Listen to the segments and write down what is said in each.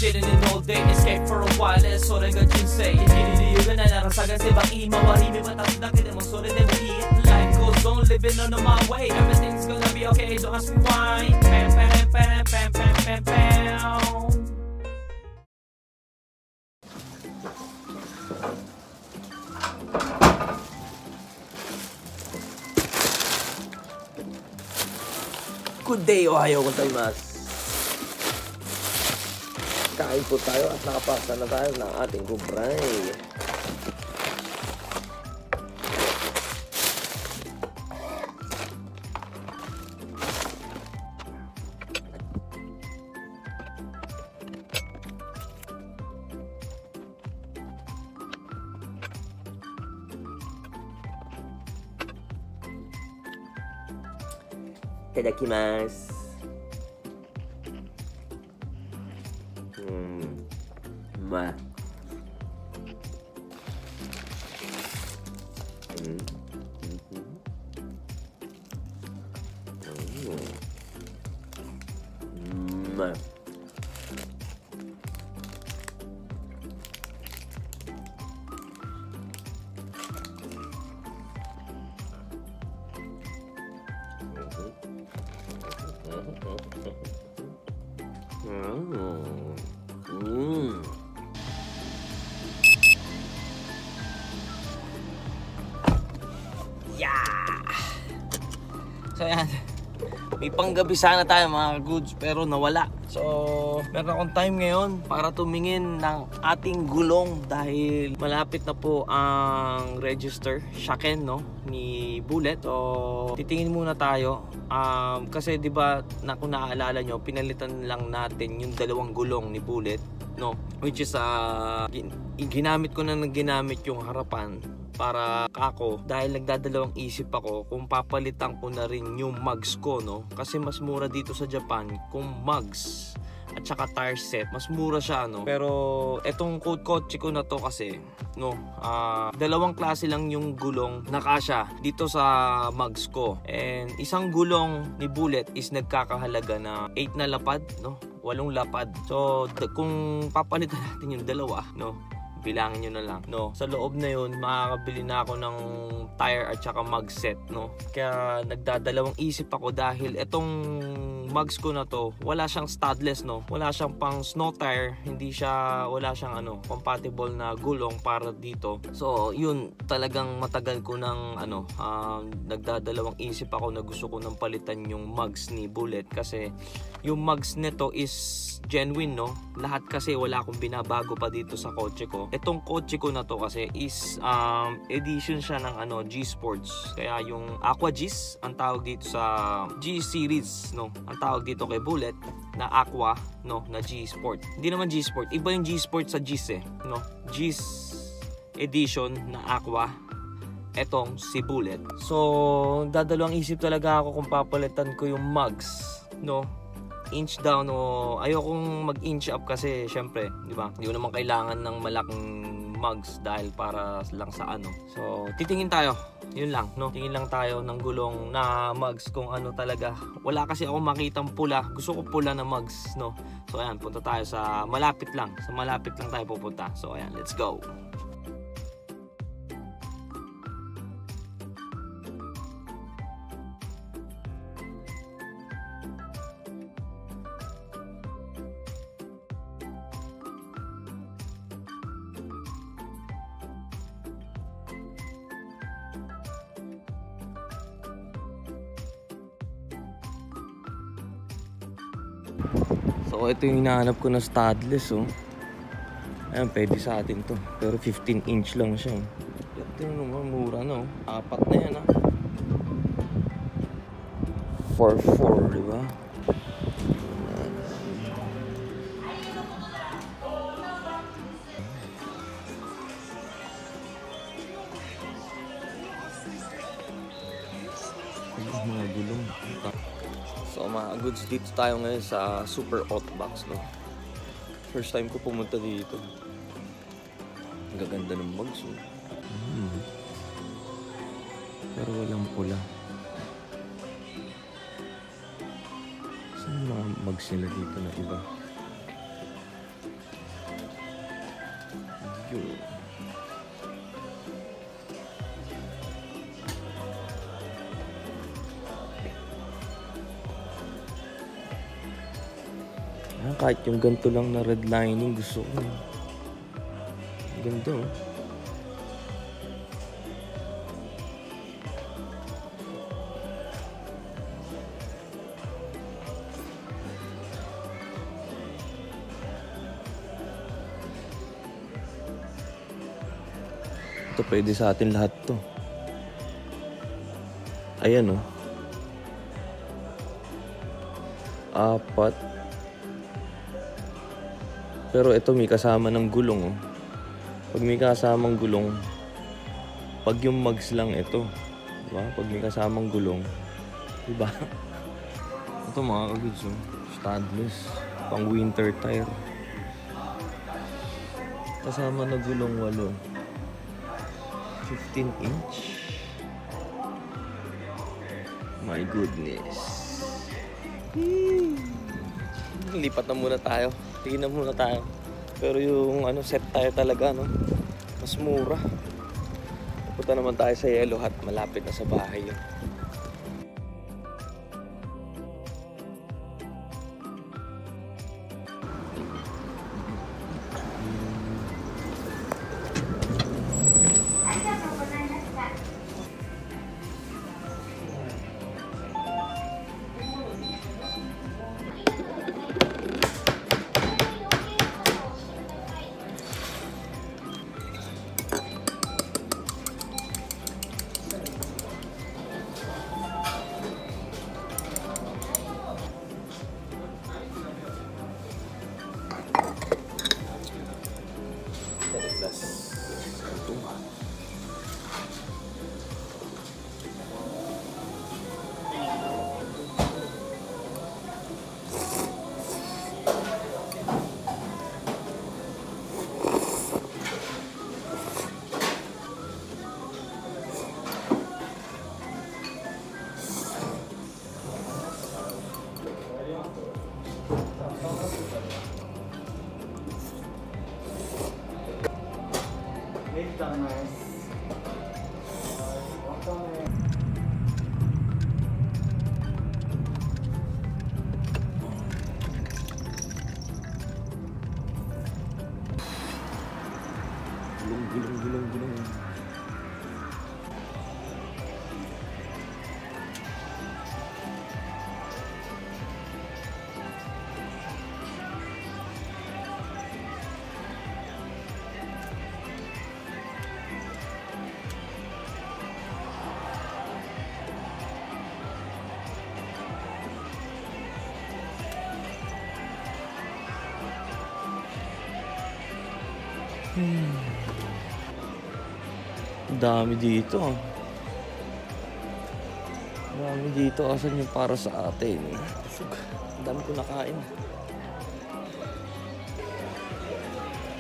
sitting in all day, escape for a while, so they got you say. You're gonna narasagan si baki, mawarimi matapos na mo, so they will eat. Life goes on, living on my way. Everything's gonna be okay, don't ask me why. Pam, pam, pam, pam, pam, pam, pam. Good day, ohayo gozaimasu. Kain po tayo at nakapasa na tayo ng ating gubray. Itadakimasu. Ma. Ma. So yan, may panggabi sana tayo mga goods pero nawala. So meron akong time ngayon para tumingin ng ating gulong dahil malapit na po ang register shaken no ni Bullet. So titingin muna tayo kasi 'di ba kung naaalala nyo, pinalitan lang natin yung dalawang gulong ni Bullet no, which is ginamit ko na yung harapan para ako dahil nagdadalawang isip ako kung papalitan ko na rin yung mugs ko no, kasi mas mura dito sa Japan kung mugs at saka tire set, mas mura siya no. Pero etong kotse ko na to kasi no, dalawang klase lang yung gulong na kasya dito sa mugs ko, and isang gulong ni Bullet is nagkakahalaga na 8 na lapad no, 8 lapad. So kung papalitan natin yung dalawa no, bilangin nyo na lang no, sa loob na yun makakabili na ako ng tire at saka mug set no. Kaya nagdadalawang isip ako dahil etong mugs ko na to wala siyang studless no, wala siyang pang snow tire, wala siyang compatible na gulong para dito. So yun, talagang matagal ko nang nagdadalawang isip ako na gusto ko nang palitan yung mugs ni Bullet kasi yung mugs nito is genuine no, lahat kasi wala akong binabago pa dito sa kotse ko. Etong kotse ko na to kasi is edition siya ng G Sports, kaya yung Aqua G's ang tawag dito sa G Series no, ang tawag dito kay Bullet na Aqua no, na G Sport. Hindi naman G Sport, iba yung G Sport sa G's no, G's edition na Aqua etong si Bullet. So dadalawang isip talaga ako kung papalitan ko yung mugs no, inch down o ayokong mag-inch up kasi syempre, di ba? Hindi ko naman kailangan ng malaking mugs dahil para lang sa So, titingin tayo. Yun lang, no? Tingin lang tayo ng gulong na mugs kung talaga. Wala kasi ako makitang pula. Gusto ko pula na mugs, no? So, ayan, punta tayo sa malapit lang. Sa malapit lang tayo pupunta. So, ayan, let's go. So ito yung hinahanap ko na studless Ayan, pwede sa atin to. Pero 15 inch lang siya Ito naman, mura na 4 na yan 4.4, diba? Mga gulong. So mga goods, dito tayo ngayon sa Super Outbox no. First time ko pumunta dito. Ang gaganda ng mugs Pero walang pula. Saan yung mga mugs nila dito na iba? Kahit yung ganito lang na red lining gusto ko. Ganda oh. Ito pwede sa atin lahat to. Ayan oh. 4. Pero ito may kasama ng gulong oh. Pag may kasamang gulong, pag yung mugs lang ito, diba? Pag may kasamang gulong, diba? Ito mga kaguds oh. Standless, pang winter tire. Kasama na gulong 8. 15 inch. My goodness. Lipat na muna tayo. Tingin na muna tayo. Pero yung set tire talaga mas mura. Punta naman tayo sa Yellow Hut. Malapit na sa bahay yun. Gulong. Dami dito. Dami dito. Asan yung para sa atin? Busog. Dami ko nakain.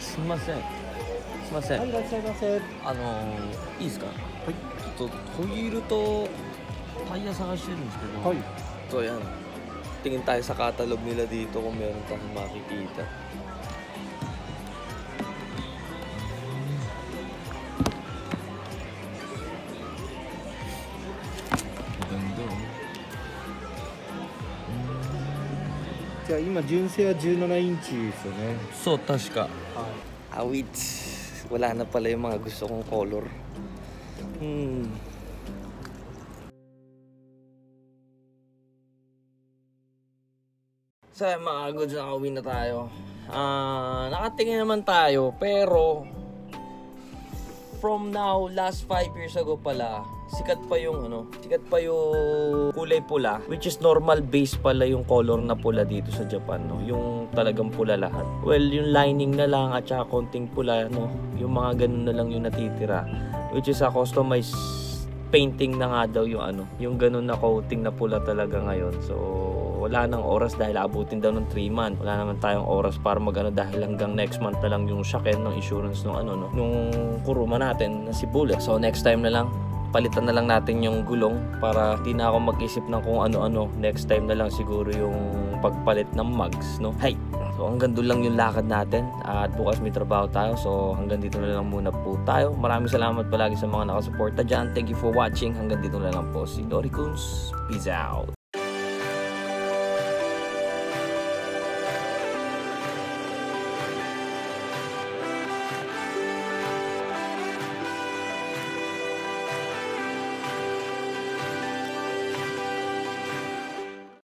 Sumasen. Sumasen.いいですか? はい。ちょっとホイールとタイヤ探してるんですけど。はい。So yan. Tingin tayo sa catalog nila dito kung meron tayong makikita.じゃあ今純正は17インチですよね。So, 確か。Awit. Wala na pala yung mga gusto kong color. So, mga goods, nakauwi na tayo. Nakatingin naman tayo, pero from now, last 5 years ago pala, sikat pa yung kulay pula, which is normal base pala yung color na pula dito sa Japan, no? Yung talagang pula lahat. Well, yung lining na lang at saka konting pula, no? Yung mga ganun na lang yung natitira, which is a customized painting na nga daw yung yung ganun na coating na pula talaga ngayon. So wala nang oras dahil abutin daw ng 3 months. Wala naman tayong oras para dahil hanggang next month na lang yung shaken ng insurance nung kuruma natin na si Bullet. So next time na lang, palitan na lang natin yung gulong para di na ako mag-isip ng kung ano-ano. Next time na lang siguro yung pagpalit ng mugs, no? Hey! So hanggang doon lang yung lakad natin at bukas may trabaho tayo. So hanggang dito na lang muna po tayo. Maraming salamat palagi sa mga nakasuporta dyan. Thank you for watching. Hanggang dito na lang po si Dory Coons. Peace out!